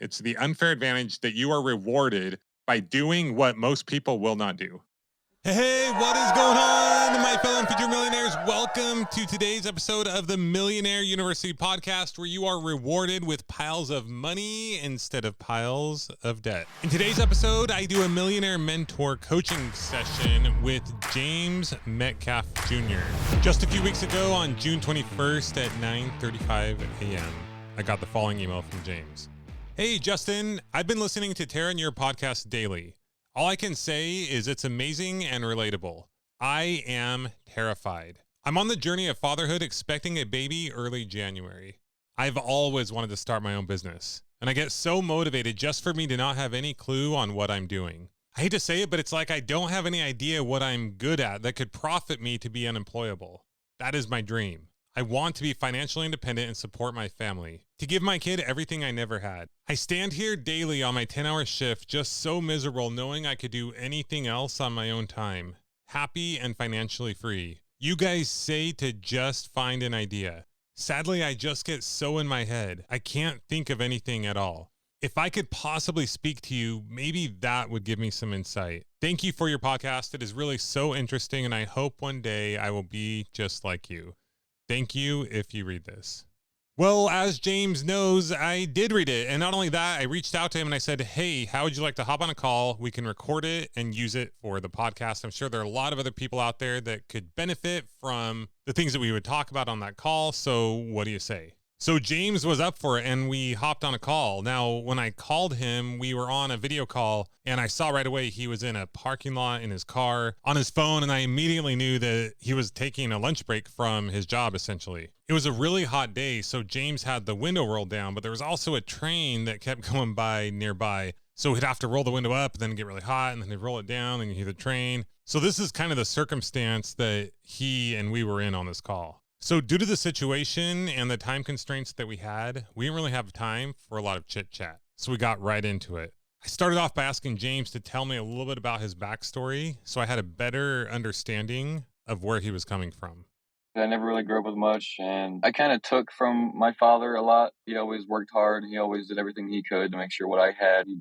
It's the unfair advantage that you are rewarded by doing what most people will not do. Hey, what is going on, my fellow future millionaires? Welcome to today's episode of the Millionaire University podcast, where you are rewarded with piles of money instead of piles of debt. In today's episode, I do a millionaire mentor coaching session with James Metcalf Jr. Just a few weeks ago on June 21st at 9:35 a.m., I got the following email from James. Hey, Justin, I've been listening to Tara and your podcast daily. All I can say is it's amazing and relatable. I am terrified. I'm on the journey of fatherhood, expecting a baby early January. I've always wanted to start my own business, and I get so motivated just for me to not have any clue on what I'm doing. I hate to say it, but it's like I don't have any idea what I'm good at that could profit me to be unemployable. That is my dream. I want to be financially independent and support my family, to give my kid everything I never had. I stand here daily on my 10-hour shift, just so miserable knowing I could do anything else on my own time, happy and financially free. You guys say to just find an idea. Sadly, I just get so in my head, I can't think of anything at all. If I could possibly speak to you, maybe that would give me some insight. Thank you for your podcast. It is really so interesting, and I hope one day I will be just like you. Thank you if you read this. Well, as James knows, I did read it. And not only that, I reached out to him and I said, hey, how would you like to hop on a call? We can record it and use it for the podcast. I'm sure there are a lot of other people out there that could benefit from the things that we would talk about on that call. So what do you say? So James was up for it and we hopped on a call. Now, when I called him, we were on a video call and I saw right away he was in a parking lot in his car on his phone. And I immediately knew that he was taking a lunch break from his job, essentially. It was a really hot day, so James had the window rolled down, but there was also a train that kept going by nearby. So he'd have to roll the window up and then get really hot and then he'd roll it down and you hear the train. So this is kind of the circumstance that he and we were in on this call. So due to the situation and the time constraints that we had, we didn't really have time for a lot of chit chat. So we got right into it. I started off by asking James to tell me a little bit about his backstory so I had a better understanding of where he was coming from. I never really grew up with much, and I kind of took from my father a lot. He always worked hard. He always did everything he could to make sure what I had. He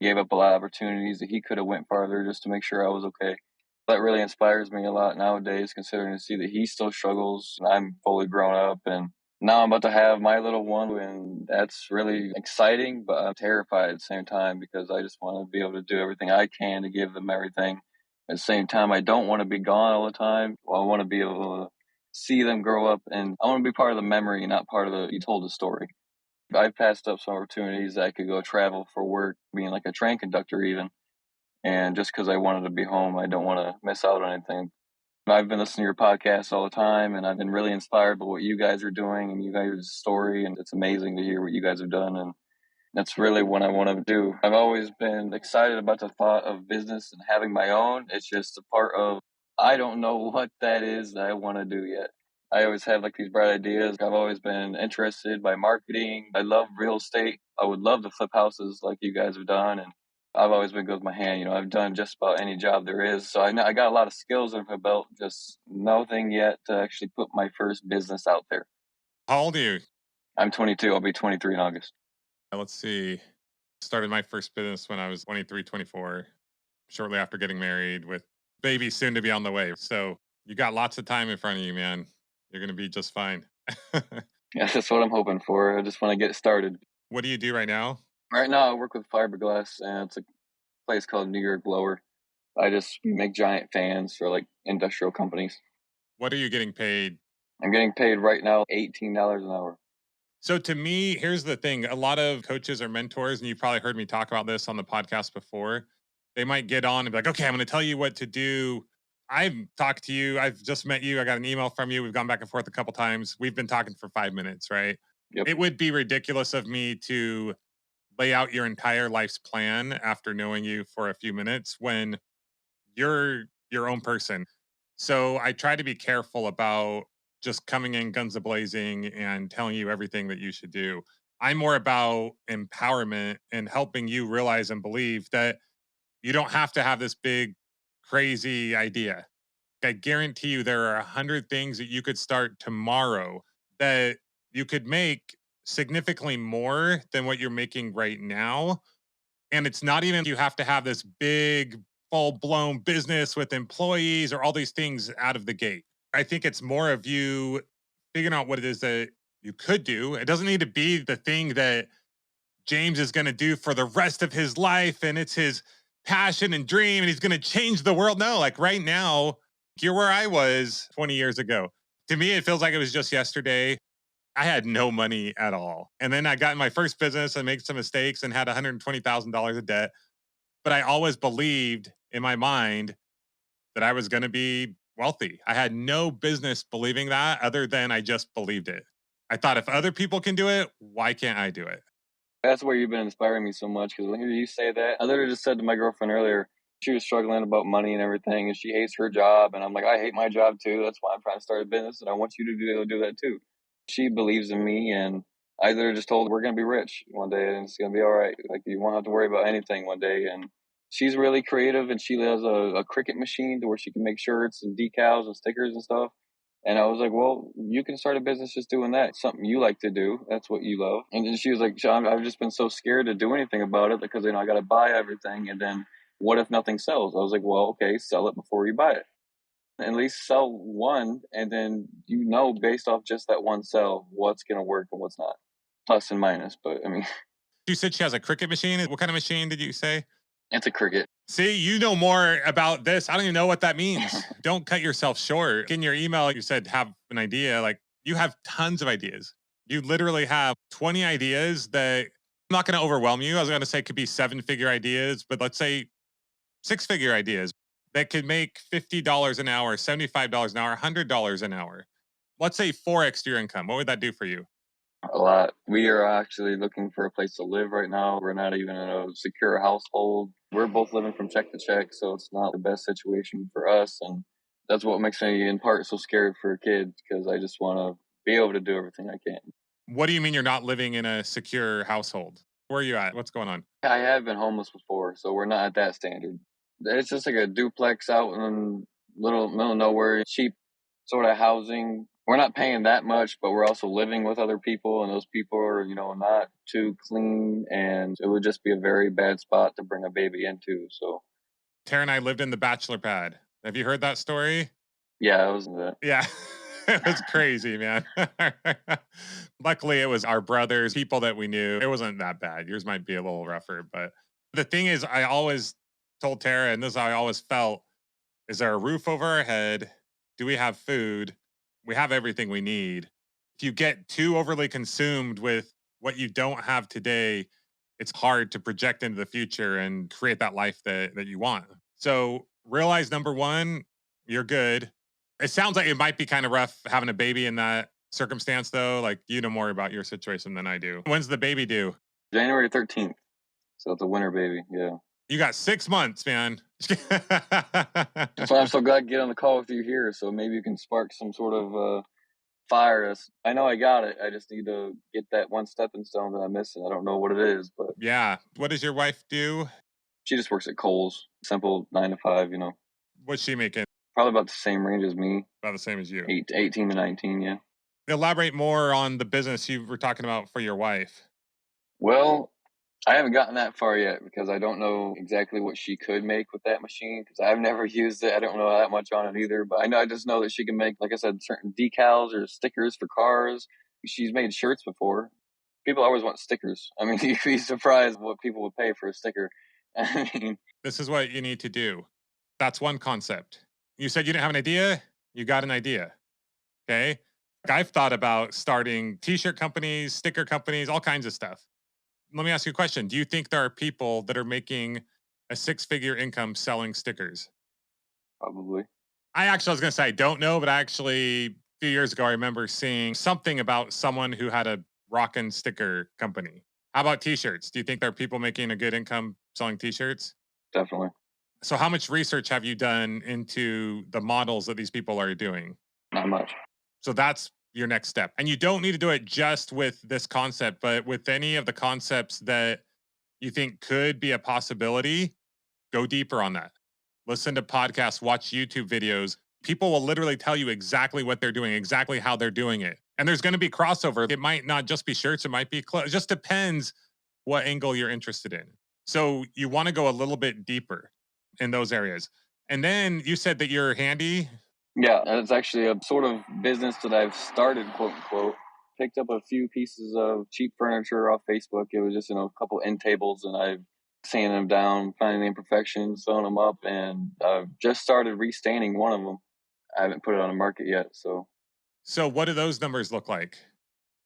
gave up a lot of opportunities that he could have went farther just to make sure I was okay. That really inspires me a lot nowadays, considering to see that he still struggles. I'm fully grown up, and now I'm about to have my little one, and that's really exciting, but I'm terrified at the same time because I just want to be able to do everything I can to give them everything. At the same time, I don't want to be gone all the time. I want to be able to see them grow up, and I want to be part of the memory, not part of you told the story. I've passed up some opportunities that I could go travel for work, being like a train conductor even. And just because I wanted to be home, I don't want to miss out on anything. I've been listening to your podcast all the time, and I've been really inspired by what you guys are doing and you guys' story. And it's amazing to hear what you guys have done. And that's really what I want to do. I've always been excited about the thought of business and having my own. It's just a part of, I don't know what that is that I want to do yet. I always have like these bright ideas. I've always been interested by marketing. I love real estate. I would love to flip houses like you guys have done. And I've always been good with my hand. I've done just about any job there is. So I got a lot of skills under my belt, just nothing yet to actually put my first business out there. How old are you? I'm 22. I'll be 23 in August. Let's see. Started my first business when I was 23, 24, shortly after getting married with baby soon to be on the way. So you got lots of time in front of you, man. You're going to be just fine. Yeah, that's what I'm hoping for. I just want to get started. What do you do right now? Right now, I work with fiberglass, and it's a place called New York Blower. We make giant fans for like industrial companies. What are you getting paid? I'm getting paid right now $18 an hour. So to me, here's the thing. A lot of coaches or mentors, and you've probably heard me talk about this on the podcast before, they might get on and be like, okay, I'm going to tell you what to do. I've talked to you. I've just met you. I got an email from you. We've gone back and forth a couple times. We've been talking for 5 minutes, right? Yep. It would be ridiculous of me to lay out your entire life's plan after knowing you for a few minutes when you're your own person. So I try to be careful about just coming in guns a-blazing and telling you everything that you should do. I'm more about empowerment and helping you realize and believe that you don't have to have this big, crazy idea. I guarantee you there are 100 things that you could start tomorrow that you could make significantly more than what you're making right now. And it's not even you have to have this big, full blown business with employees or all these things out of the gate. I think it's more of you figuring out what it is that you could do. It doesn't need to be the thing that James is going to do for the rest of his life and it's his passion and dream and he's going to change the world. No, like right now, you're where I was 20 years ago. To me, it feels like it was just yesterday. I had no money at all. And then I got in my first business and made some mistakes and had $120,000 of debt. But I always believed in my mind that I was going to be wealthy. I had no business believing that other than I just believed it. I thought if other people can do it, why can't I do it? That's where you've been inspiring me so much, because when I hear you say that, I literally just said to my girlfriend earlier, she was struggling about money and everything, and she hates her job. And I'm like, I hate my job too. That's why I'm trying to start a business, and I want you to be able to do that too. She believes in me, and I literally just told her we're going to be rich one day, and it's going to be all right. Like, you won't have to worry about anything one day. And she's really creative, and she has a Cricut machine to where she can make shirts and decals and stickers and stuff. And I was like, well, you can start a business just doing that. It's something you like to do. That's what you love. And then she was like, Sean, I've just been so scared to do anything about it because, I got to buy everything. And then what if nothing sells? I was like, well, okay, sell it before you buy it. At least sell one. And then, based off just that one sell, what's going to work and what's not. Plus and minus. But I mean, You said she has a Cricut machine. What kind of machine did you say? it's a Cricut. See, you know more about this. I don't even know what that means. Don't cut yourself short. In your email, you said have an idea. Like you have tons of ideas. You literally have 20 ideas that I'm not going to overwhelm you. I was going to say it could be 7-figure ideas, but let's say 6-figure ideas that could make $50 an hour, $75 an hour, $100 an hour. Let's say 4x your income. What would that do for you? A lot. We are actually looking for a place to live right now. We're not even in a secure household. We're both living from check to check, so it's not the best situation for us. And that's what makes me, in part, so scared for kids, because I just want to be able to do everything I can. What do you mean you're not living in a secure household? Where are you at? What's going on? I have been homeless before, so we're not at that standard. It's just like a duplex out in little middle of nowhere, cheap sort of housing. We're not paying that much, but we're also living with other people, and those people are, not too clean, and it would just be a very bad spot to bring a baby into. So, Tara and I lived in the bachelor pad. Have you heard that story? yeah, it was that. Yeah. It was crazy, man. Luckily, it was our brothers, people that we knew. It wasn't that bad. Yours might be a little rougher. But the thing is, I always told Tara, and this is how I always felt, is there a roof over our head? Do we have food? We have everything we need. If you get too overly consumed with what you don't have today, it's hard to project into the future and create that life that you want. So realize number one, you're good. It sounds like it might be kind of rough having a baby in that circumstance, though. Like, you know more about your situation than I do. When's the baby due? January 13th. So it's a winter baby. Yeah. You got 6 months, man. That's why I'm so glad to get on the call with you here. So maybe you can spark some sort of fire. I know I got it. I just need to get that one stepping stone that I'm missing. I don't know what it is, but Yeah. What does your wife do? she just works at Kohl's. Simple 9 to 5, What's she making? Probably about the same range as me. About the same as you. 18 to 19, yeah. Elaborate more on the business you were talking about for your wife. Well, I haven't gotten that far yet because I don't know exactly what she could make with that machine because I've never used it. I don't know that much on it either, but I just know that she can make, like I said, certain decals or stickers for cars. She's made shirts before. People always want stickers. I mean, you'd be surprised what people would pay for a sticker. I mean, This is what you need to do. That's one concept. You said you didn't have an idea. You got an idea. Okay. I've thought about starting t-shirt companies, sticker companies, all kinds of stuff. Let me ask you a question. Do you think there are people that are making a 6-figure income selling stickers? probably. I was going to say I don't know, but actually a few years ago, I remember seeing something about someone who had a rockin' sticker company. How about t-shirts? Do you think there are people making a good income selling t-shirts? Definitely. So how much research have you done into the models that these people are doing? Not much. So that's your next step. And you don't need to do it just with this concept, but with any of the concepts that you think could be a possibility, go deeper on that. Listen to podcasts, watch YouTube videos. People will literally tell you exactly what they're doing, exactly how they're doing it. And there's going to be crossover. It might not just be shirts, it might be clothes. It just depends what angle you're interested in. So you want to go a little bit deeper in those areas. And then you said that you're handy. Yeah, it's actually a sort of business that I've started, quote unquote. Picked up a few pieces of cheap furniture off Facebook. It was just, a couple end tables, and I've sanded them down, finding the imperfections, sewing them up, and I've just started restaining one of them. I haven't put it on the market yet, so So what do those numbers look like?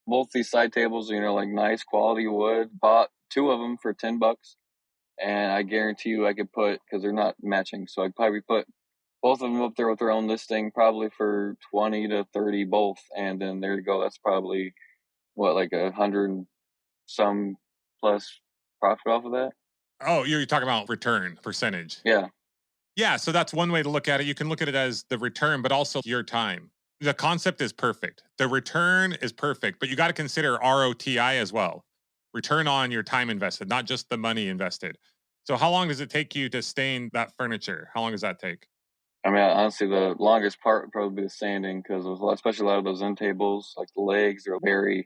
both these side tables, like nice quality wood. Bought two of them for $10, and I guarantee you, I could put, because they're not matching, so I could probably put both of them up there with their own listing, probably for 20 to 30 both, and then there you go. That's probably what, like 100 and some plus profit off of that. Oh, you're talking about return percentage. Yeah, Yeah, so that's one way to look at it. You can look at it as the return, but also your time. The concept is perfect. The return is perfect, but you got to consider ROTI as well. Return on your time invested, not just the money invested. So how long does it take you to stain that furniture? How long does that take? I mean, honestly, the longest part would probably be the sanding, because especially a lot of those end tables, like the legs, are very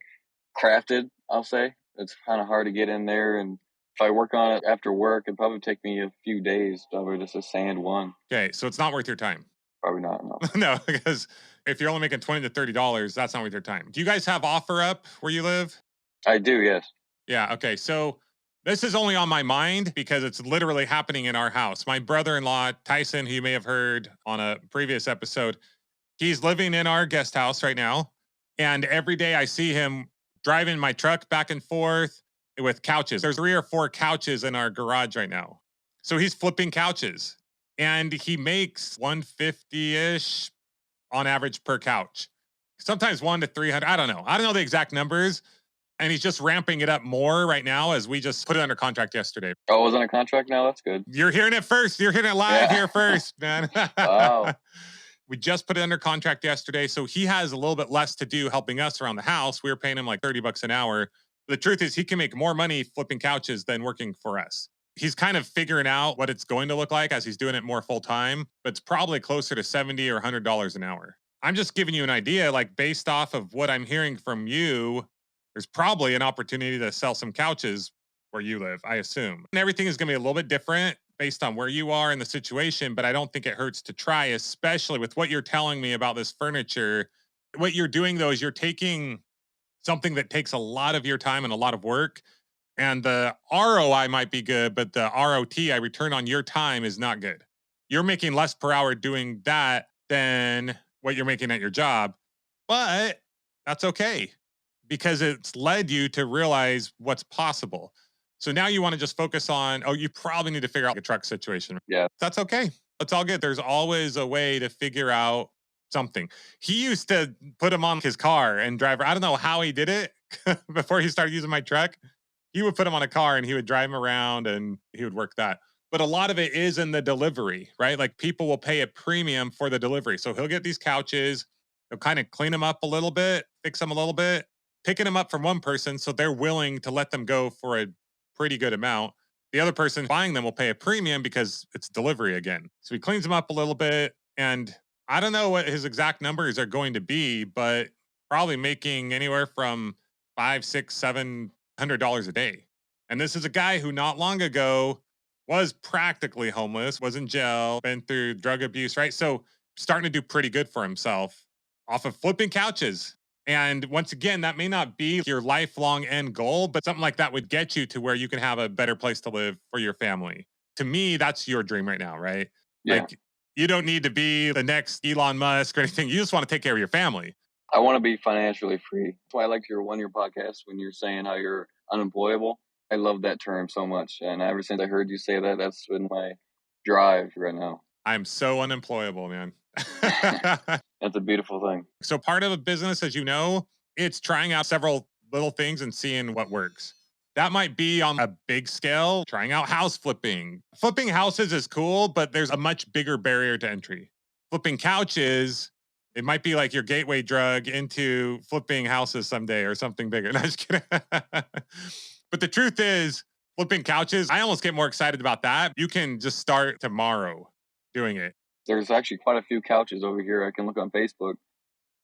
crafted. I'll say it's kind of hard to get in there, and if I work on it after work, it'd probably take me a few days to just to sand one. Okay, so it's not worth your time. Probably not. No. No, because if you're only making $20 to $30, that's not worth your time. Do you guys have OfferUp where you live? I do, yes. Yeah, okay. So this is only on my mind because it's literally happening in our house. My brother-in-law, Tyson, who you may have heard on a previous episode, he's living in our guest house right now. And every day I see him driving my truck back and forth with couches. There's 3 or 4 couches in our garage right now. So he's flipping couches and he makes 150-ish on average per couch. Sometimes 1 to 300. I don't know. I don't know the exact numbers. And he's just ramping it up more right now as we just put it under contract yesterday. Oh, it was on a contract now? That's good. You're hearing it first. You're hearing it live here first, man. Wow. We just put it under contract yesterday. So he has a little bit less to do helping us around the house. We were paying him like $30 an hour. The truth is he can make more money flipping couches than working for us. He's kind of figuring out what it's going to look like as he's doing it more full time, but it's probably closer to $70 or $100 an hour. I'm just giving you an idea, like based off of what I'm hearing from you, there's probably an opportunity to sell some couches where you live, I assume. And everything is going to be a little bit different based on where you are in the situation, but I don't think it hurts to try, especially with what you're telling me about this furniture. What you're doing, though, is you're taking something that takes a lot of your time and a lot of work, and the ROI might be good, but the ROTI, return on your time, is not good. You're making less per hour doing that than what you're making at your job, but that's okay because it's led you to realize what's possible. So now you want to just focus on, you probably need to figure out the truck situation. Yeah. That's okay. That's all good. There's always a way to figure out something. He used to put him on his car and drive. I don't know how he did it before he started using my truck. He would put him on a car and he would drive him around and he would work that. But a lot of it is in the delivery, right? Like people will pay a premium for the delivery. So he'll get these couches, he'll kind of clean them up a little bit, fix them a little bit, picking them up from one person. So they're willing to let them go for a pretty good amount. The other person buying them will pay a premium because it's delivery again. So he cleans them up a little bit. And I don't know what his exact numbers are going to be, but probably making anywhere from $500, $600, $700 a day. And this is a guy who not long ago was practically homeless, was in jail, been through drug abuse, right? So starting to do pretty good for himself off of flipping couches. And once again, that may not be your lifelong end goal, but something like that would get you to where you can have a better place to live for your family. To me, that's your dream right now, right? Yeah. Like you don't need to be the next Elon Musk or anything. You just want to take care of your family. I want to be financially free. That's why I liked your one-year podcast when you're saying how you're unemployable. I love that term so much. And ever since I heard you say that, that's been my drive right now. I'm so unemployable, man. That's a beautiful thing. So part of a business, as you know, it's trying out several little things and seeing what works. That might be on a big scale, trying out house flipping. Flipping houses is cool, but there's a much bigger barrier to entry. Flipping couches, it might be like your gateway drug into flipping houses someday or something bigger. No, just kidding. But the truth is, flipping couches, I almost get more excited about that. You can just start tomorrow doing it. There's actually quite a few couches over here. I can look on Facebook,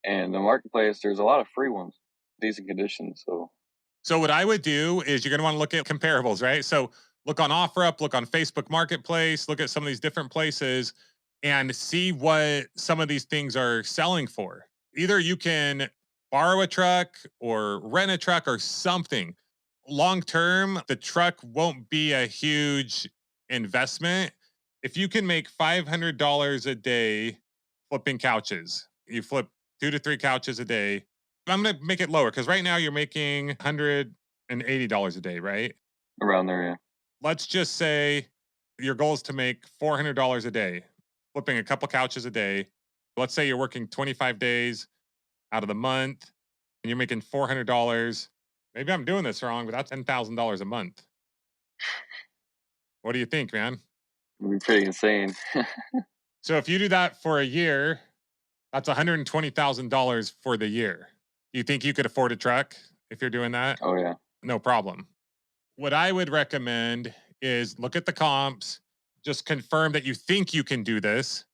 And the marketplace, there's a lot of free ones, decent condition. So what I would do is you're going to want to look at comparables, right? So look on OfferUp, look on Facebook Marketplace, look at some of these different places and see what some of these things are selling for. Either you can borrow a truck or rent a truck or something. Long term, the truck won't be a huge investment. If you can make $500 a day flipping couches, you flip 2 to 3 couches a day. I'm going to make it lower because right now you're making $180 a day, right? around there, yeah. Let's just say your goal is to make $400 a day, flipping a couple couches a day. Let's say you're working 25 days out of the month and you're making $400. Maybe I'm doing this wrong, but that's $10,000 a month. What do you think, man? It'd be pretty insane. So if you do that for a year, that's $120,000 for the year. Do you think you could afford a truck if you're doing that? Oh, yeah. No problem. What I would recommend is look at the comps, just confirm that you think you can do this.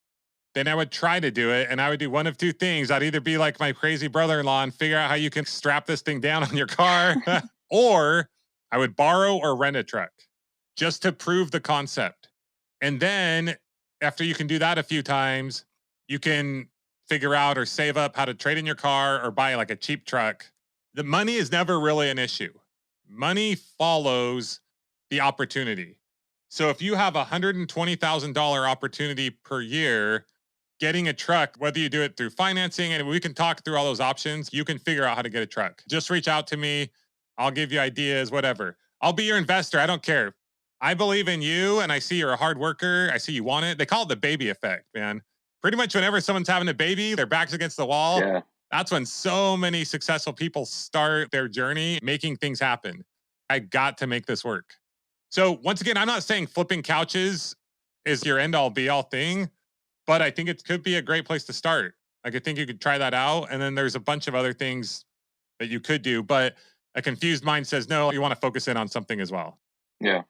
Then I would try to do it. And I would do one of two things. I'd either be like my crazy brother in law and figure out how you can strap this thing down on your car, or I would borrow or rent a truck just to prove the concept. And then after you can do that a few times, you can figure out or save up how to trade in your car or buy like a cheap truck. The money is never really an issue. Money follows the opportunity. So if you have a $120,000 opportunity per year, getting a truck, whether you do it through financing, and we can talk through all those options, you can figure out how to get a truck. Just reach out to me. I'll give you ideas, whatever. I'll be your investor. I don't care. I believe in you and I see you're a hard worker. I see you want it. They call it the baby effect, man. Pretty much whenever someone's having a baby, their back's against the wall. Yeah. That's when so many successful people start their journey making things happen. I got to make this work. So once again, I'm not saying flipping couches is your end all be all thing, but I think it could be a great place to start. Like I think you could try that out. And then there's a bunch of other things that you could do, but a confused mind says, no, you want to focus in on something as well. Yeah.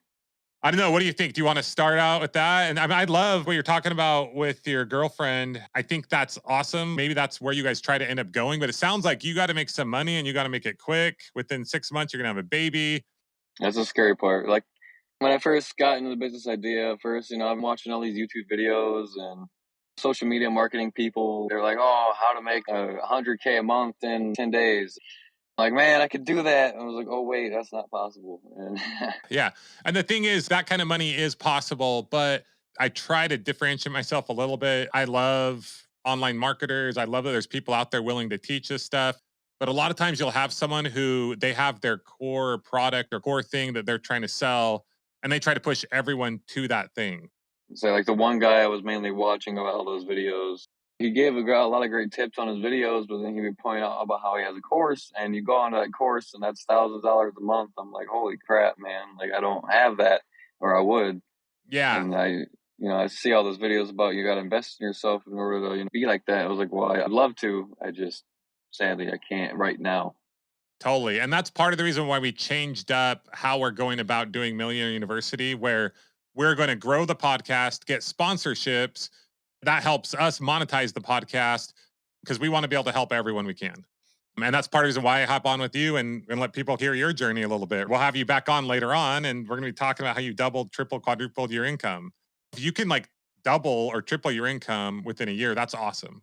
I don't know. What do you think? Do you want to start out with that? And I love what you're talking about with your girlfriend. I think that's awesome. Maybe that's where you guys try to end up going. But it sounds like you got to make some money and you got to make it quick. Within 6 months, you're going to have a baby. That's the scary part. Like when I first got into the business idea, first, I'm watching all these YouTube videos and social media marketing people. They're like, oh, how to make 100K a month in 10 days. Like, man, I could do that. And I was like, oh, wait, that's not possible. And Yeah. And the thing is, that kind of money is possible, but I try to differentiate myself a little bit. I love online marketers. I love that there's people out there willing to teach this stuff. But a lot of times you'll have someone who they have their core product or core thing that they're trying to sell, and they try to push everyone to that thing. so, like, the one guy I was mainly watching about all those videos, he gave a lot of great tips on his videos, but then he would point out about how he has a course, and you go onto that course, and that's $1,000 a month. I'm like, holy crap, man! Like, I don't have that, or I would. Yeah. And I see all those videos about you got to invest in yourself in order to be like that. I was like, well, I'd love to. I just sadly I can't right now. Totally. And that's part of the reason why we changed up how we're going about doing Millionaire University, where we're going to grow the podcast, get sponsorships. That helps us monetize the podcast because we want to be able to help everyone we can. And that's part of the reason why I hop on with you and let people hear your journey a little bit. We'll have you back on later on, and we're going to be talking about how you doubled, triple, quadrupled your income. If you can like double or triple your income within a year, that's awesome.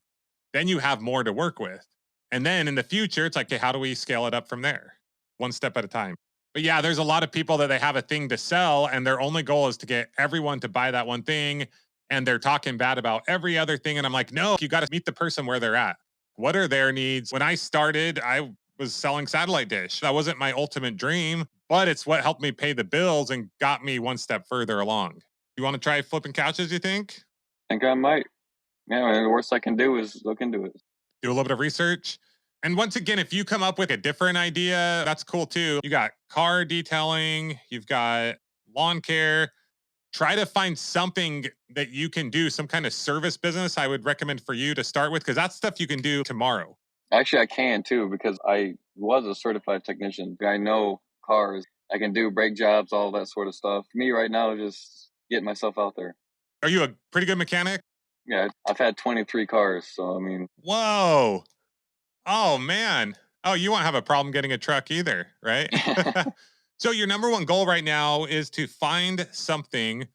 Then you have more to work with. And then in the future, it's like, okay, how do we scale it up from there? One step at a time. But yeah, there's a lot of people that they have a thing to sell, and their only goal is to get everyone to buy that one thing. And they're talking bad about every other thing. And I'm like, no, you got to meet the person where they're at. What are their needs? When I started, I was selling satellite dish. That wasn't my ultimate dream, but it's what helped me pay the bills and got me one step further along. You want to try flipping couches, you think? I think I might. Yeah, the worst I can do is look into it. Do a little bit of research. And once again, if you come up with a different idea, that's cool too. You got car detailing, you've got lawn care. Try to find something that you can do, some kind of service business I would recommend for you to start with, because that's stuff you can do tomorrow. Actually, I can too, because I was a certified technician. I know cars. I can do brake jobs, all that sort of stuff. Me right now, just getting myself out there. Are you a pretty good mechanic? Yeah, I've had 23 cars, so I mean. Whoa. Oh, man. Oh, you won't have a problem getting a truck either, right? So your number one goal right now is to find something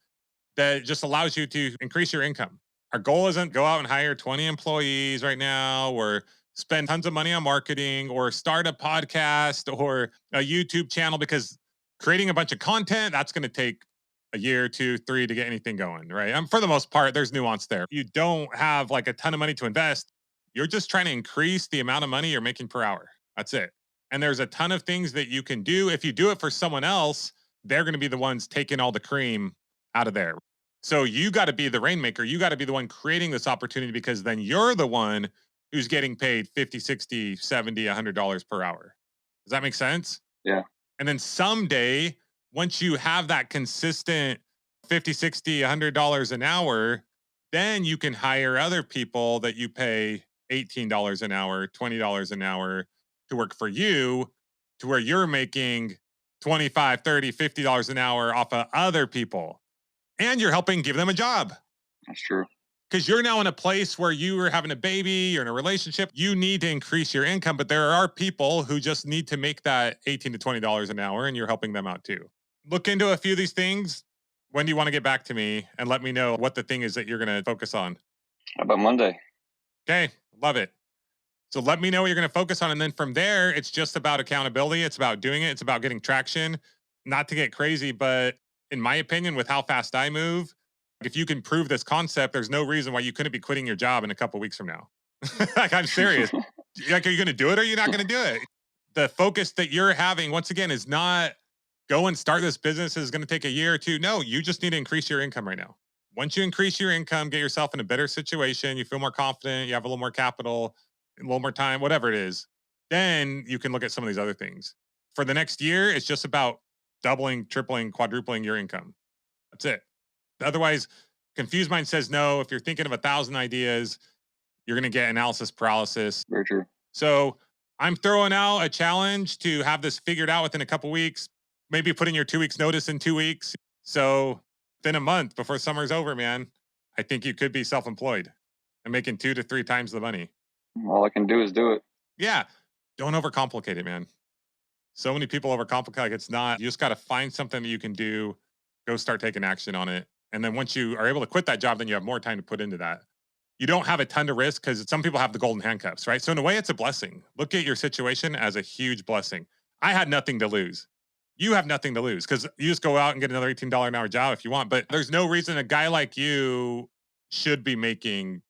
that just allows you to increase your income. Our goal isn't go out and hire 20 employees right now or spend tons of money on marketing or start a podcast or a YouTube channel because creating a bunch of content, that's going to take a year, two, three to get anything going, right? For the most part, there's nuance there. You don't have like a ton of money to invest. You're just trying to increase the amount of money you're making per hour. That's it. And there's a ton of things that you can do. If you do it for someone else, they're going to be the ones taking all the cream out of there. So you got to be the rainmaker. You got to be the one creating this opportunity because then you're the one who's getting paid 50, 60, 70, $100 per hour. Does that make sense? Yeah. And then someday, once you have that consistent 50, 60, $100 an hour, then you can hire other people that you pay $18 an hour, $20 an hour to work for you to where you're making 25, 30, $50 an hour off of other people. And you're helping give them a job. That's true. Because you're now in a place where you are having a baby, you're in a relationship, you need to increase your income, but there are people who just need to make that $18 to $20 an hour, and you're helping them out too. Look into a few of these things. When do you want to get back to me and let me know what the thing is that you're going to focus on? How about Monday? Okay, love it. So let me know what you're going to focus on. And then from there, it's just about accountability. It's about doing it. It's about getting traction. Not to get crazy, but in my opinion, with how fast I move, if you can prove this concept, there's no reason why you couldn't be quitting your job in a couple weeks from now. Like, I'm serious. Like, are you going to do it or are you not going to do it? The focus that you're having, once again, is not go and start this business is going to take a year or two. No, you just need to increase your income right now. Once you increase your income, get yourself in a better situation, you feel more confident, you have a little more capital, a little more time, whatever it is, then you can look at some of these other things. For the next year, it's just about doubling, tripling, quadrupling your income. That's it. Otherwise, confused mind says no. If you're thinking of 1,000 ideas, you're going to get analysis paralysis. Very true. So I'm throwing out a challenge to have this figured out within a couple weeks, maybe putting your 2 weeks notice in 2 weeks. So within a month before summer's over, man, I think you could be self-employed and making 2 to 3 times the money. All I can do is do it. Yeah. Don't overcomplicate it, man. So many people overcomplicate. Like, it's not, you just got to find something that you can do, go start taking action on it. And then once you are able to quit that job, then you have more time to put into that. You don't have a ton to risk because some people have the golden handcuffs, right? So in a way, it's a blessing. Look at your situation as a huge blessing. I had nothing to lose. You have nothing to lose because you just go out and get another $18 an hour job if you want. But there's no reason a guy like you should be making,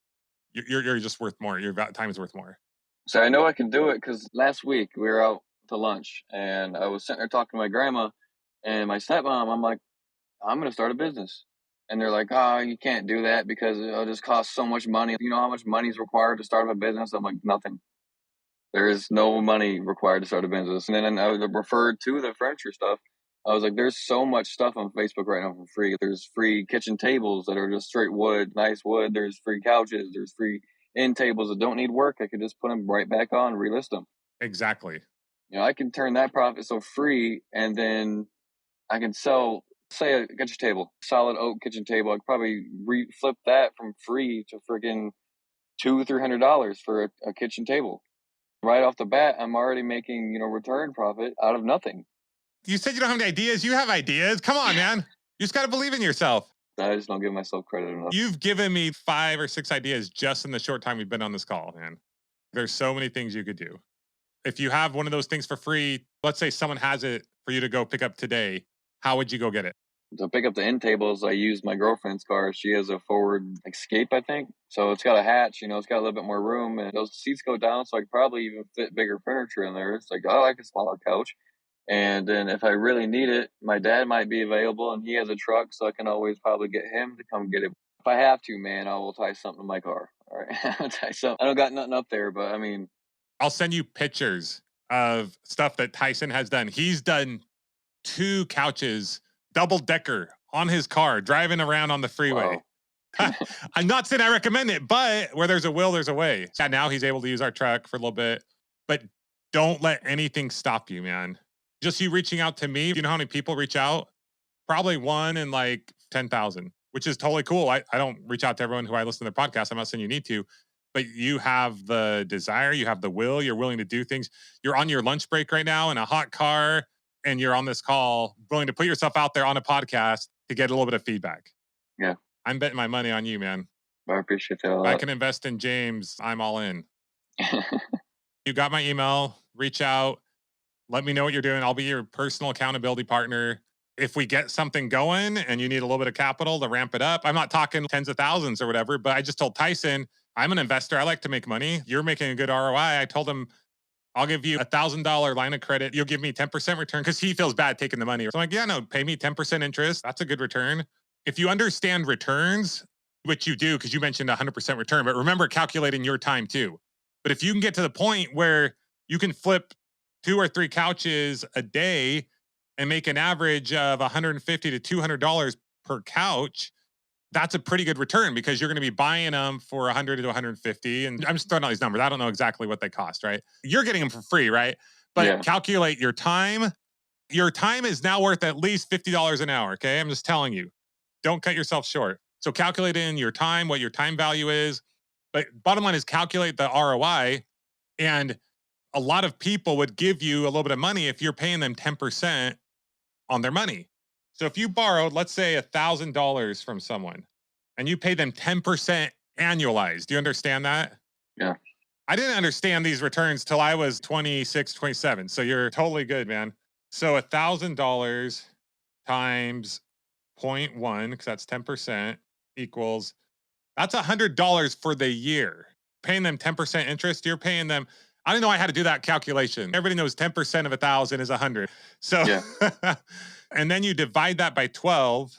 you're just worth more. Your time is worth more. So I know I can do it because last week we were out to lunch and I was sitting there talking to my grandma and my stepmom. I'm like, I'm going to start a business. And they're like, oh, you can't do that because it'll just cost so much money. You know how much money is required to start a business? I'm like, nothing. There is no money required to start a business. And then I referred to the furniture stuff. I was like, there's so much stuff on Facebook right now for free. There's free kitchen tables that are just straight wood, nice wood. There's free couches. There's free end tables that don't need work. I could just put them right back on, relist them. Exactly. You know, I can turn that profit so free, and then I can sell, say, a kitchen table, solid oak kitchen table. I could probably flip that from free to freaking $200-$300 for a kitchen table. Right off the bat, I'm already making, return profit out of nothing. You said you don't have any ideas. You have ideas. Come on, man. You just got to believe in yourself. I just don't give myself credit enough. You've given me 5 or 6 ideas just in the short time we've been on this call, man. There's so many things you could do. If you have one of those things for free, let's say someone has it for you to go pick up today, how would you go get it? To pick up the end tables, I use my girlfriend's car. She has a forward escape, I think. So it's got a hatch, it's got a little bit more room, and those seats go down, so I could probably even fit bigger furniture in there. It's like, oh, I like a smaller couch. And then if I really need it, my dad might be available, and he has a truck, so I can always probably get him to come get it. If I have to, man, I will tie something to my car. All right, I'll tie something. I don't got nothing up there, but I mean, I'll send you pictures of stuff that Tyson has done. He's done 2 couches, double decker on his car, driving around on the freeway. Wow. I'm not saying I recommend it, but where there's a will, there's a way. Yeah, now he's able to use our truck for a little bit, but don't let anything stop you, man. Just you reaching out to me. You know how many people reach out? Probably 1 in like 10,000, which is totally cool. I don't reach out to everyone who I listen to their podcast. I'm not saying you need to, but you have the desire, you have the will, you're willing to do things. You're on your lunch break right now in a hot car, and you're on this call, willing to put yourself out there on a podcast to get a little bit of feedback. Yeah, I'm betting my money on you, man. I appreciate that a If I lot. can invest in James, I'm all in. You got my email. Reach out. Let me know what you're doing. I'll be your personal accountability partner. If we get something going and you need a little bit of capital to ramp it up, I'm not talking tens of thousands or whatever, but I just told Tyson, I'm an investor. I like to make money. You're making a good ROI. I told him, I'll give you $1,000 line of credit. You'll give me 10% return because he feels bad taking the money. So I'm like, yeah, no, pay me 10% interest. That's a good return. If you understand returns, which you do because you mentioned 100% return, but remember calculating your time too. But if you can get to the point where you can flip 2 or 3 couches a day and make an average of $150 to $200 per couch, that's a pretty good return because you're going to be buying them for 100 to 150. And I'm just throwing out these numbers. I don't know exactly what they cost, right? You're getting them for free, right? But Yeah, calculate your time. Your time is now worth at least $50 an hour. Okay. I'm just telling you, don't cut yourself short. So calculate in your time, what your time value is. But bottom line is calculate the ROI. And a lot of people would give you a little bit of money if you're paying them 10% on their money. So if you borrowed, let's say $1,000 from someone and you pay them 10% annualized, do you understand that? yeah. I didn't understand these returns till I was 26, 27. So you're totally good, man. So $1,000 times 0.1, because that's 10% equals, that's $100 for the year. Paying them 10% interest, you're paying them. I didn't know I had to do that calculation. Everybody knows 10% of 1,000 is 100. So, Yeah. and then you divide that by 12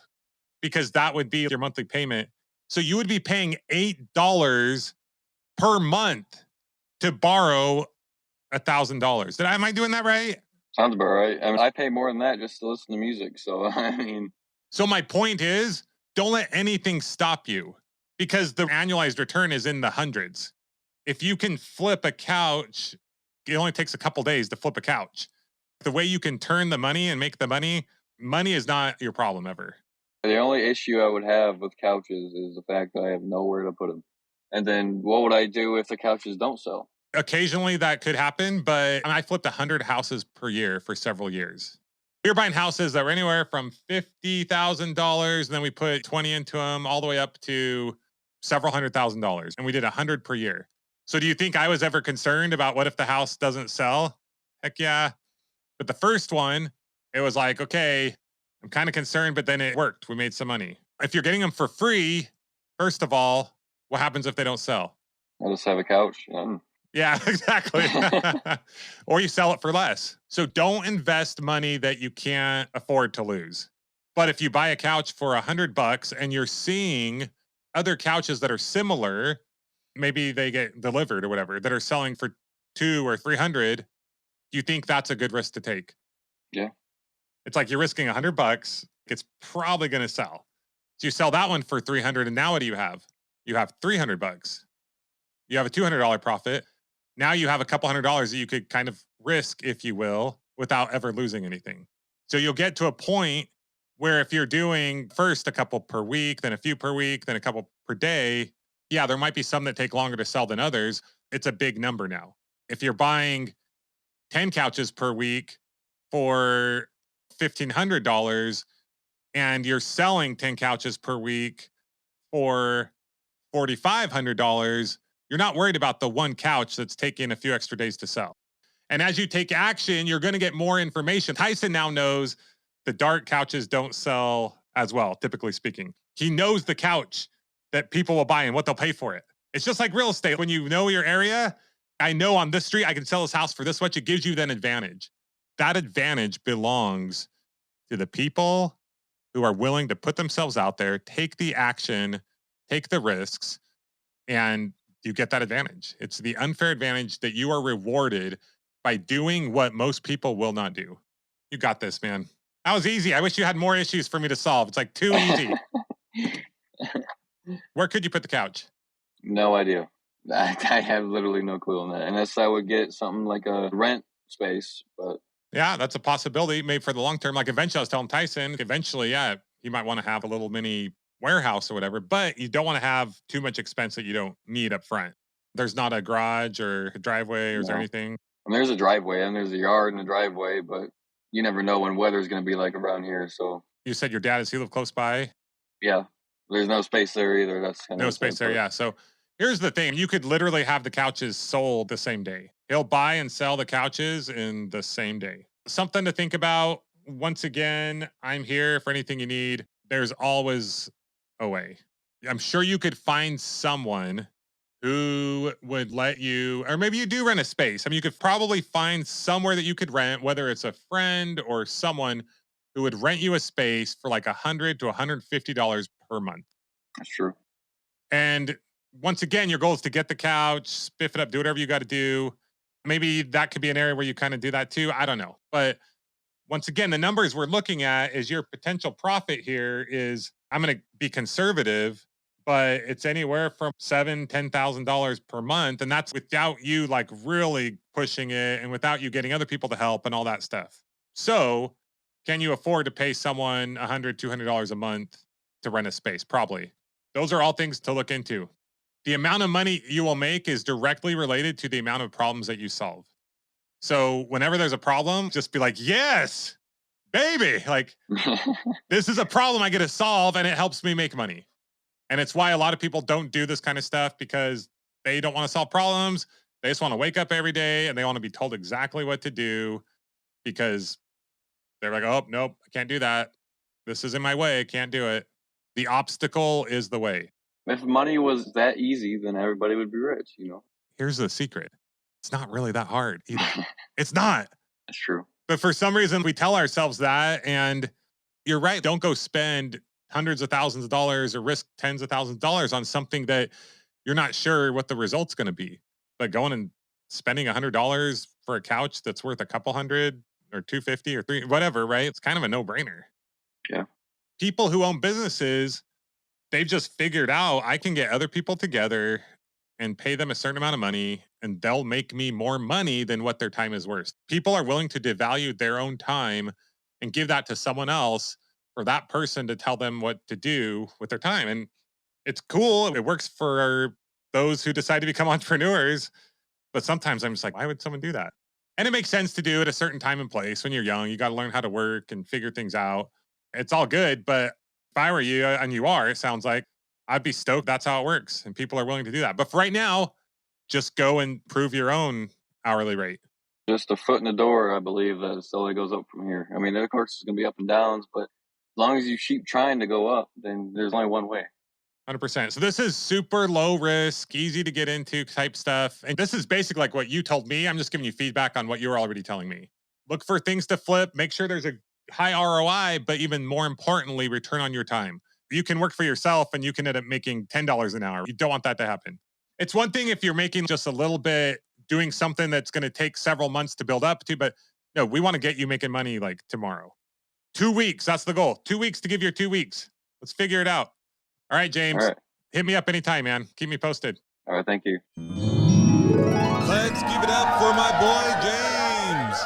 because that would be your monthly payment. So you would be paying $8 per month to borrow $1,000. Am I doing that right? Sounds about right. I mean, I pay more than that just to listen to music. So, I mean, So my point is, don't let anything stop you because the annualized return is in the hundreds. If you can flip a couch, it only takes a couple days to flip a couch. The way you can turn the money and make the money, money is not your problem ever. the only issue I would have with couches is the fact that I have nowhere to put them. And then what would I do if the couches don't sell? Occasionally that could happen, but I flipped 100 houses per year for several years. We were buying houses that were anywhere from $50,000, and then we put 20 into them, all the way up to several $100,000, and we did 100 per year. So, do you think I was ever concerned about what if the house doesn't sell? Heck yeah. But the first one, it was like, okay, I'm kind of concerned, but then it worked. We made some money. If you're getting them for free, first of all, what happens if they don't sell? I just have a couch. Yeah, exactly. Or you sell it for less. So don't invest money that you can't afford to lose. But if you buy a couch for $100 and you're seeing other couches that are similar, maybe they get delivered or whatever, that are selling for 2 or 300, do you think that's a good risk to take? Yeah. It's like you're risking $100. It's probably going to sell. So you sell that one for 300, and now what do you have? You have $300. You have a $200 profit. Now you have a couple $100 that you could kind of risk, if you will, without ever losing anything. So you'll get to a point where if you're doing first a couple per week, then a few per week, then a couple per day, yeah, there might be some that take longer to sell than others. It's a big number now. If you're buying 10 couches per week for $1,500 and you're selling 10 couches per week for $4,500, you're not worried about the one couch that's taking a few extra days to sell. And as you take action, you're going to get more information. Tyson now knows the dark couches don't sell as well, typically speaking. He knows the couch that people will buy and what they'll pay for it. It's just like real estate. When you know your area, I know on this street, I can sell this house for this much. It gives you that advantage. That advantage belongs to the people who are willing to put themselves out there, take the action, take the risks, and you get that advantage. It's the unfair advantage that you are rewarded by doing what most people will not do. You got this, man. That was easy. I wish you had more issues for me to solve. It's like too easy. Where could you put the couch? No idea. I have literally no clue on that. Unless I would get something like a rent space, but Yeah, that's a possibility. Maybe for the long term. Like eventually, I was telling Tyson, eventually, yeah, you might want to have a little mini warehouse or whatever, but you don't want to have too much expense that you don't need up front. There's not a garage or a driveway, or is there No. anything? And there's a driveway, and there's a yard and a driveway, but you never know when weather's going to be like around here. So You said your dad, does he live close by? yeah, there's no space there either. That's kind of No the space sad there, part. yeah. So here's the thing. You could literally have the couches sold the same day. He'll buy and sell the couches in the same day. Something to think about. Once again, I'm here for anything you need. There's always a way. I'm sure you could find someone who would let you, or maybe you do rent a space. I mean, you could probably find somewhere that you could rent, whether it's a friend or someone who would rent you a space for like $100 to $150 per month. That's true. And once again, your goal is to get the couch, spiff it up, do whatever you got to do. Maybe that could be an area where you kind of do that too. I don't know. But once again, the numbers we're looking at is your potential profit here is, I'm going to be conservative, but it's anywhere from $7,000 to $10,000 per month. And that's without you like really pushing it and without you getting other people to help and all that stuff. So can you afford to pay someone $100, $200 a month to rent a space? Probably. Those are all things to look into. The amount of money you will make is directly related to the amount of problems that you solve. So whenever there's a problem, just be like, yes, baby. Like, this is a problem I get to solve and it helps me make money. And it's why a lot of people don't do this kind of stuff, because they don't want to solve problems. They just want to wake up every day and they want to be told exactly what to do, because they're like, oh, nope, I can't do that. This is in my way. I can't do it. The obstacle is the way. If money was that easy, then everybody would be rich, you know? Here's the secret. It's not really that hard either. It's not. That's true. But for some reason, we tell ourselves that. And you're right. Don't go spend hundreds of thousands of dollars or risk tens of thousands of dollars on something that you're not sure what the result's going to be. But going and spending $100 for a couch that's worth a couple hundred or 250 or three, whatever, right? It's kind of a no brainer. Yeah. People who own businesses, they've just figured out I can get other people together and pay them a certain amount of money, and they'll make me more money than what their time is worth. People are willing to devalue their own time and give that to someone else for that person to tell them what to do with their time. And it's cool. It works for those who decide to become entrepreneurs. But sometimes I'm just like, why would someone do that? And it makes sense to do at a certain time and place. When you're young, you got to learn how to work and figure things out. It's all good. But if I were you, and you are, it sounds like, I'd be stoked that's how it works. And people are willing to do that. But for right now, just go and prove your own hourly rate. Just a foot in the door, I believe that it slowly goes up from here. I mean, of course, it's going to be up and downs, but as long as you keep trying to go up, then there's only one way. 100%. So this is super low risk, easy to get into type stuff. And this is basically like what you told me. I'm just giving you feedback on what you were already telling me. Look for things to flip. Make sure there's a high ROI, but even more importantly, return on your time. You can work for yourself and you can end up making $10 an hour. You don't want that to happen. It's one thing if you're making just a little bit, doing something that's going to take several months to build up to, but no, we want to get you making money like tomorrow. 2 weeks, that's the goal. 2 weeks to give you 2 weeks. Let's figure it out. All right, James, All right. hit me up anytime, man. Keep me posted. All right. Thank you. Let's give it up for my boy, James.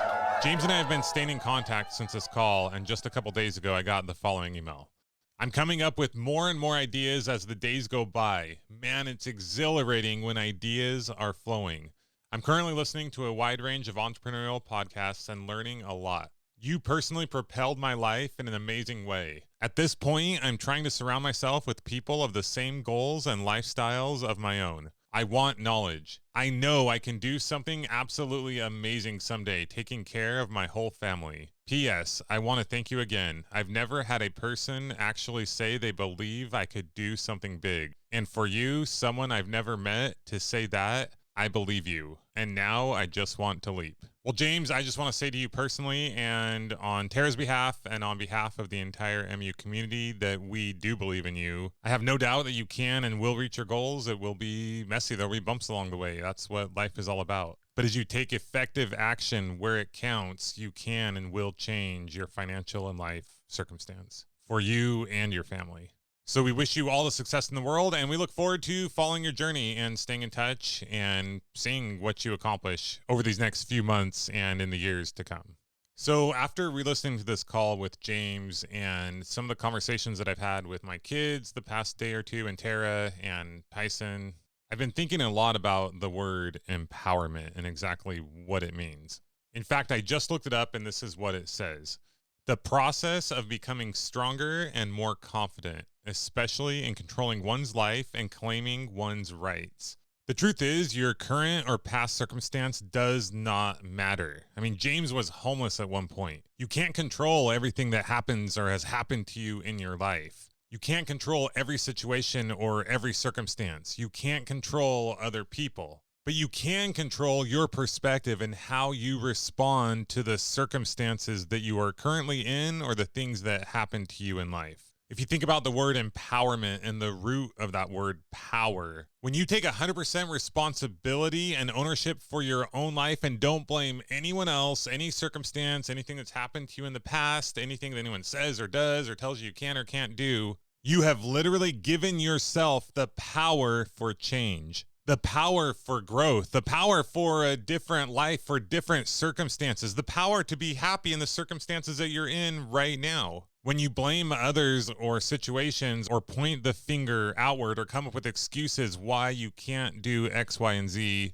James and I have been staying in contact since this call, and just a couple days ago, I got the following email. I'm coming up with more and more ideas as the days go by. Man, it's exhilarating when ideas are flowing. I'm currently listening to a wide range of entrepreneurial podcasts and learning a lot. You personally propelled my life in an amazing way. At this point, I'm trying to surround myself with people of the same goals and lifestyles of my own. I want knowledge. I know I can do something absolutely amazing someday, taking care of my whole family. P.S. I want to thank you again. I've never had a person actually say they believe I could do something big. And for you, someone I've never met, to say that, I believe you. And now I just want to leap. Well, James, I just want to say to you personally and on Tara's behalf and on behalf of the entire MU community that we do believe in you. I have no doubt that you can and will reach your goals. It will be messy. There'll be bumps along the way. That's what life is all about. But as you take effective action where it counts, you can and will change your financial and life circumstance for you and your family. So we wish you all the success in the world, and we look forward to following your journey and staying in touch and seeing what you accomplish over these next few months and in the years to come. So after re-listening to this call with James and some of the conversations that I've had with my kids the past day or two, and Tara and Tyson, I've been thinking a lot about the word empowerment and exactly what it means. In fact, I just looked it up and this is what it says. The process of becoming stronger and more confident, especially in controlling one's life and claiming one's rights. The truth is, your current or past circumstance does not matter. I mean, James was homeless at one point. You can't control everything that happens or has happened to you in your life. You can't control every situation or every circumstance. You can't control other people. But you can control your perspective and how you respond to the circumstances that you are currently in or the things that happen to you in life. If you think about the word empowerment and the root of that word power, when you take 100% responsibility and ownership for your own life and don't blame anyone else, any circumstance, anything that's happened to you in the past, anything that anyone says or does or tells you can or can't do, you have literally given yourself the power for change, the power for growth, the power for a different life, for different circumstances, the power to be happy in the circumstances that you're in right now. When you blame others or situations or point the finger outward or come up with excuses why you can't do X, Y, and Z,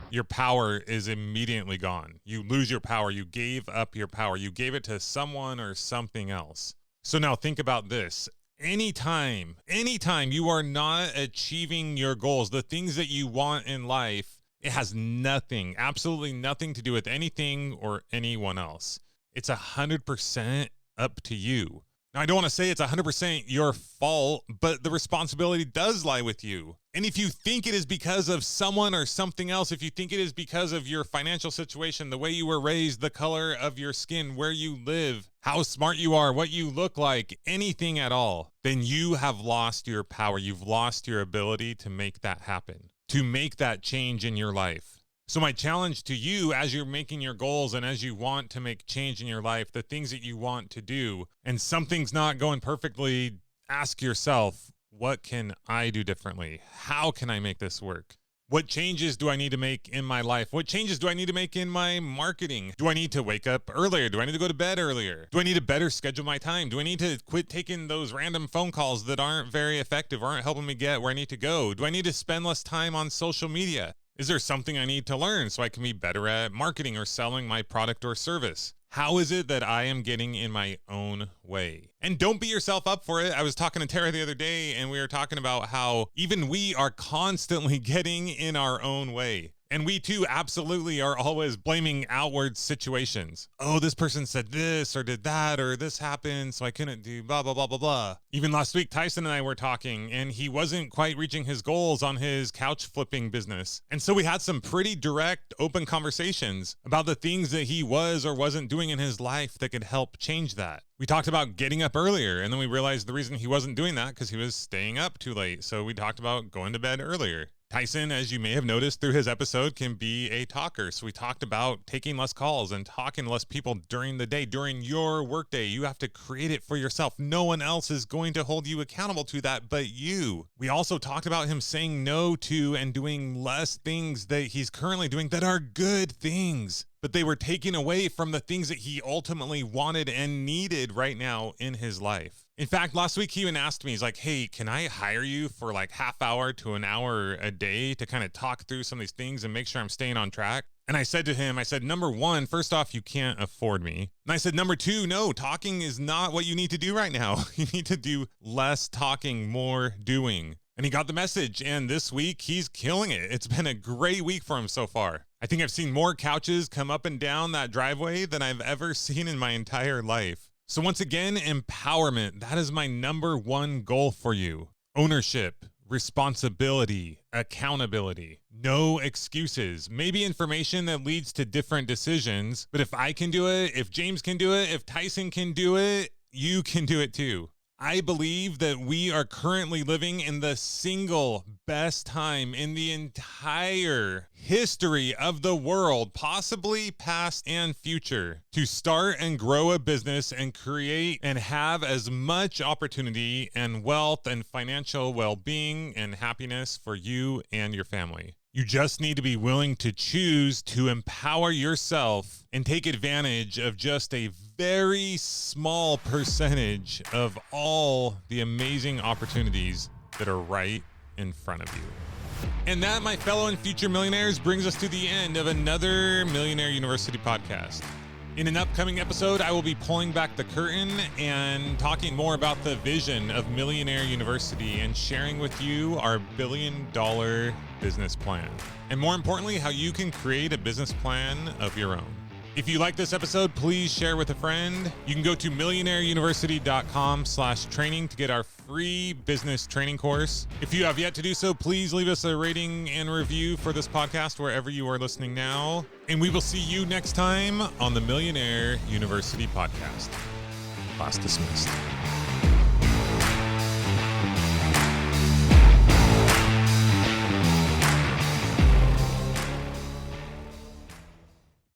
your power is immediately gone. You lose your power. You gave up your power. You gave it to someone or something else. So now think about this. Anytime you are not achieving your goals, the things that you want in life, it has nothing, absolutely nothing to do with anything or anyone else. It's 100% up to you. Now, I don't want to say it's 100% your fault, but the responsibility does lie with you. And if you think it is because of someone or something else, if you think it is because of your financial situation, the way you were raised, the color of your skin, where you live, how smart you are, what you look like, anything at all, then you have lost your power. You've lost your ability to make that happen, to make that change in your life. So my challenge to you as you're making your goals and as you want to make change in your life, the things that you want to do, and something's not going perfectly, ask yourself, what can I do differently? How can I make this work? What changes do I need to make in my life? What changes do I need to make in my marketing? Do I need to wake up earlier? Do I need to go to bed earlier? Do I need to better schedule my time? Do I need to quit taking those random phone calls that aren't very effective, aren't helping me get where I need to go? Do I need to spend less time on social media? Is there something I need to learn so I can be better at marketing or selling my product or service? How is it that I am getting in my own way? And don't beat yourself up for it. I was talking to Tara the other day and we were talking about how even we are constantly getting in our own way. And we too absolutely are always blaming outward situations. Oh, this person said this or did that or this happened, so I couldn't do blah, blah, blah, blah, blah. Even last week, Tyson and I were talking and he wasn't quite reaching his goals on his couch flipping business. And so we had some pretty direct, open conversations about the things that he was or wasn't doing in his life that could help change that. We talked about getting up earlier, and then we realized the reason he wasn't doing that because he was staying up too late. So we talked about going to bed earlier. Tyson, as you may have noticed through his episode, can be a talker. So we talked about taking less calls and talking to less people during the day, during your workday. You have to create it for yourself. No one else is going to hold you accountable to that but you. We also talked about him saying no to and doing less things that he's currently doing that are good things, but they were taken away from the things that he ultimately wanted and needed right now in his life. In fact, last week he even asked me, he's like, hey, can I hire you for like half hour to an hour a day to kind of talk through some of these things and make sure I'm staying on track? And I said to him, I said, number one, first off, you can't afford me. And I said, number two, no, talking is not what you need to do right now. You need to do less talking, more doing. And he got the message. And this week he's killing it. It's been a great week for him so far. I think I've seen more couches come up and down that driveway than I've ever seen in my entire life. So once again, empowerment, that is my number one goal for you. Ownership, responsibility, accountability, no excuses, maybe information that leads to different decisions. But if I can do it, if James can do it, if Tyson can do it, you can do it too. I believe that we are currently living in the single best time in the entire history of the world, possibly past and future, to start and grow a business and create and have as much opportunity and wealth and financial well-being and happiness for you and your family. You just need to be willing to choose to empower yourself and take advantage of just a very small percentage of all the amazing opportunities that are right in front of you. And that, my fellow and future millionaires, brings us to the end of another Millionaire University podcast. In an upcoming episode, I will be pulling back the curtain and talking more about the vision of Millionaire University and sharing with you our billion-dollar business plan. And more importantly, how you can create a business plan of your own. If you like this episode, please share with a friend. You can go to millionaireuniversity.com/training to get our free business training course. If you have yet to do so, please leave us a rating and review for this podcast wherever you are listening now. And we will see you next time on the Millionaire University podcast. Class dismissed.